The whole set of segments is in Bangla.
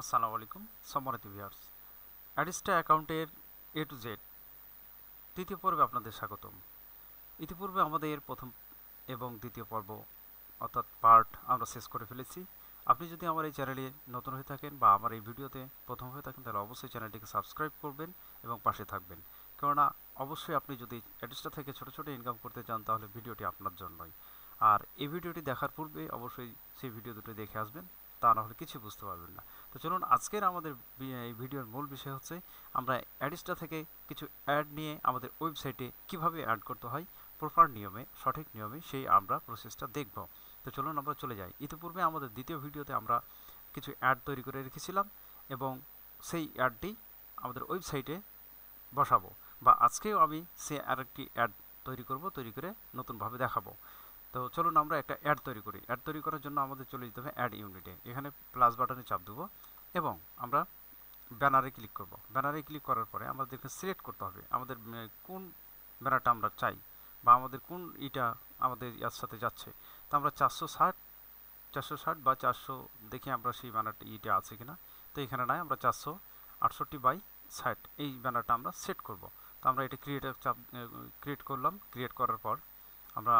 আসসালামু আলাইকুম সম্মানিত ভিউয়ার্স, অ্যাডিস্টা অ্যাকাউন্টের এ টু জেড তৃতীয় পর্বে আপনাদের স্বাগতম। ইতিপূর্বে আমাদের প্রথম এবং দ্বিতীয় পর্ব অর্থাৎ পার্ট আমরা শেষ করে ফেলেছি। আপনি যদি আমার এই চ্যানেলে নতুন হয়ে থাকেন বা আমার এই ভিডিওতে প্রথম হয়ে থাকেন তাহলে অবশ্যই চ্যানেলটিকে সাবস্ক্রাইব করবেন এবং পাশে থাকবেন, কেননা অবশ্যই আপনি যদি অ্যাডিস্টা থেকে ছোটো ছোটো ইনকাম করতে চান তাহলে ভিডিওটি আপনার জন্যই। আর এই ভিডিওটি দেখার পূর্বে অবশ্যই সেই ভিডিও দুটো দেখে আসবেন, তা না হলে কিছু বুঝতে পারবেন না। তো চলুন, আজকের আমাদের এই ভিডিওর মূল বিষয় হচ্ছে আমরা অ্যাডিস্টা থেকে কিছু অ্যাড নিয়ে আমাদের ওয়েবসাইটে কিভাবে অ্যাড করতে হয় প্রপার নিয়মে, সঠিক নিয়মে, সেই আমরা প্রসেসটা দেখব। তো চলুন আমরা চলে যাই। ইতিপূর্বে আমাদের দ্বিতীয় ভিডিওতে আমরা কিছু অ্যাড তৈরি করে রেখেছিলাম এবং সেই অ্যাডটি আমাদের ওয়েবসাইটে বসাবো, বা আজকেও আমি সে আরেকটি অ্যাড তৈরি করে নতুনভাবে দেখাবো। তো চলুন আমরা একটা অ্যাড তৈরি করি। অ্যাড তৈরি করার জন্য আমাদের চলে যেতে হবে অ্যাড ইউনিটে। এখানে প্লাস বাটনে চাপ দেবো এবং আমরা ব্যানারে ক্লিক করব। ব্যানারে ক্লিক করার পরে আমাদেরকে সিলেক্ট করতে হবে আমাদের কোন ব্যানারটা আমরা চাই বা আমাদের কোন ইটা আমাদের ইয়ার সাথে যাচ্ছে। তো আমরা 460 বা 400 দেখি আমরা সেই ব্যানারটা ইটা আছে কিনা। তো এখানে নাই, আমরা 468/60 এই ব্যানারটা আমরা সেট করব। তো আমরা এটা ক্রিয়েট করলাম। ক্রিয়েট করার পর আমরা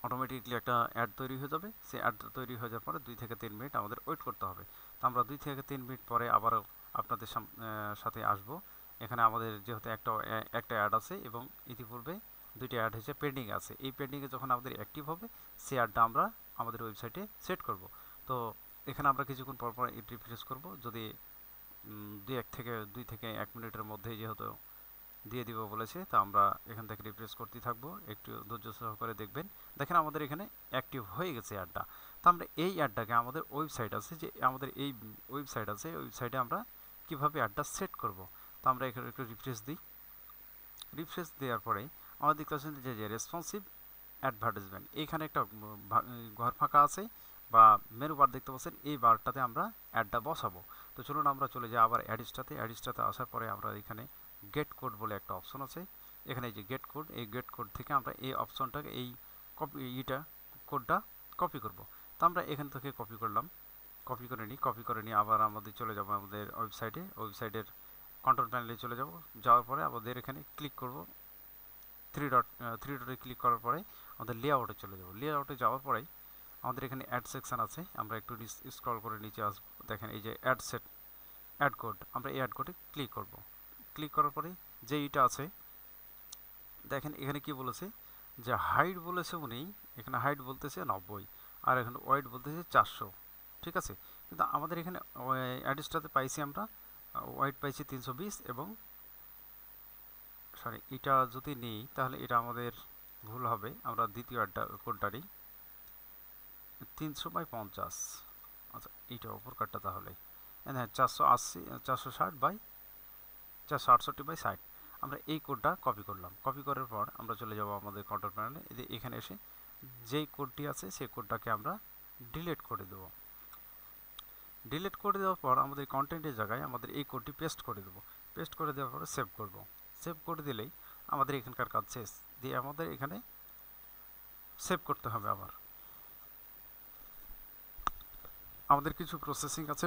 অটোমেটিকলি একটা অ্যাড তৈরি হয়ে যাবে। সেই অ্যাড তৈরি হয়ে যাওয়ার পরে 2 থেকে 3 মিনিট আমাদের ওয়েট করতে হবে। তো আমরা 2 থেকে 3 মিনিট পরে আবারও আপনাদের সাথে আসব। এখানে আমাদের যেহেতু একটা অ্যাড আছে এবং ইতিপূর্বে 2টি অ্যাড হয়েছে, পেন্ডিং আছে। এই পেন্ডিংয়ে যখন আমাদের অ্যাক্টিভ হবে সেই অ্যাডটা আমরা আমাদের ওয়েবসাইটে সেট করব। তো এখানে আমরা কিছুক্ষণ পর পর রিফ্রেশ করব। যদি 2 থেকে 1 মিনিটের মধ্যেই যেহেতু দিয়ে দিব বলেছে, তা আমরা এখান থেকে রিফ্রেশ করতে থাকবো। একটু ধৈর্য সহকারে দেখবেন। দেখেন আমাদের এখানে অ্যাক্টিভ হয়ে গেছে অ্যাডটা। তো আমরা এই অ্যাডটাকে আমাদের ওয়েবসাইট আছে, যে আমাদের এই ওয়েবসাইট আছে, ওয়েবসাইটে আমরা কিভাবে অ্যাডটা সেট করব। তো আমরা এখানে একটু রিফ্রেশ দিই। রিফ্রেশ দেওয়ার পরে আমাদের দেখতে পাচ্ছেন যে রেসপন্সিভ অ্যাডভার্টাইজমেন্ট, এইখানে একটা ঘর ফাঁকা আছে বা মেনু বার দেখতে পাচ্ছেন। এই বারটাতে আমরা অ্যাডটা বসাবো। তো চলুন আমরা চলে যাই আবার অ্যাডিসটাতে আসার পরে আমরা এখানে গেট কোড বলে একটা অপশন আছে। এখানে এই যে গেট কোড, এই গেট কোড থেকে আমরা এই অপশনটাকে এই কোডটা কপি করব। তো আমরা এখান থেকে কপি করলাম। কপি করে নিয়ে আবার আমাদের চলে যাব আমাদের ওয়েবসাইটের কন্ট্রোল প্যানেলে চলে যাব। যাওয়ার পরে আমাদের এখানে ক্লিক করব, থ্রি ডটে ক্লিক করার পরে আমাদের লেআউটে চলে যাব। লেআউটে যাওয়ার পরেই আমাদের এখানে অ্যাড সেকশন আছে। আমরা একটু স্ক্রল করে নিচে আসব। দেখেন এই যে অ্যাড কোড, আমরা এই অ্যাড কোডে ক্লিক করব। ক্লিক করার পরে যে এটা আছে, দেখেন এখানে কি বলেছে যে হাইট বলেছে উনি, এখানে হাইট বলতেছে 90 আর এখানে ওয়েট বলতেছে 400। ঠিক আছে, কিন্তু আমাদের এখানে অ্যাডিসটাতে পাইছি আমরা ওয়েট পাইছি 320 এবং সরি, এটা যদি নিই তাহলে এটা আমাদের ভুল হবে। আমরা দ্বিতীয় কোডটা নিই 300/50। আচ্ছা, এইটা অপর কার্ডটা তাহলে হ্যাঁ 468/60। আমরা এই কোডটা কপি করলাম। কপি করার পর আমরা চলে যাব আমাদের কন্ট্রোল প্যানেলে। এখানে এসে যেই কোডটি আছে সেই কোডটাকে আমরা ডিলিট করে দেব। ডিলিট করে দেওয়ার পর আমাদের কন্টেন্টের জায়গায় আমাদের এই কোডটি পেস্ট করে দেব। পেস্ট করে দেওয়ার পরে সেভ করব। সেভ করে দিলেই আমাদের এখানকার কাজ শেষ। দিয়ে আমাদের এখানে সেভ করতে হবে। আবার আমাদের কিছু প্রসেসিং আছে,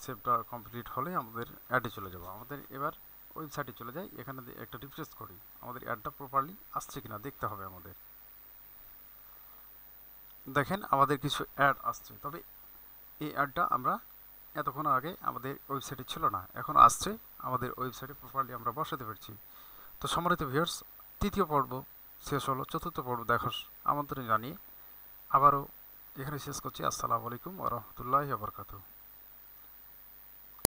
সেভটা কমপ্লিট হলে আমাদের অ্যাডে চলে যাব। আমাদের এবার ওয়েবসাইটে চলে যাই। এখানে একটা রিফ্রেশ করি, আমাদের অ্যাডটা প্রপারলি আসছে কিনা দেখতে হবে আমাদের। দেখেন আমাদের কিছু অ্যাড আসছে, তবে এই অ্যাডটা আমরা এতক্ষণ আগে আমাদের ওয়েবসাইটে ছিল না, এখন আসছে আমাদের ওয়েবসাইটে প্রপারলি আমরা বসাতে পারছি। তো সম্মানিত ভিউয়ার্স, তৃতীয় পর্ব শেষ হলো। চতুর্থ পর্ব দেখার আমন্ত্রণ জানিয়ে আবারও এখানে শেষ করছি। আসসালামু আলাইকুম ওয়া রাহমাতুল্লাহি ওয়া বারাকাতুহু।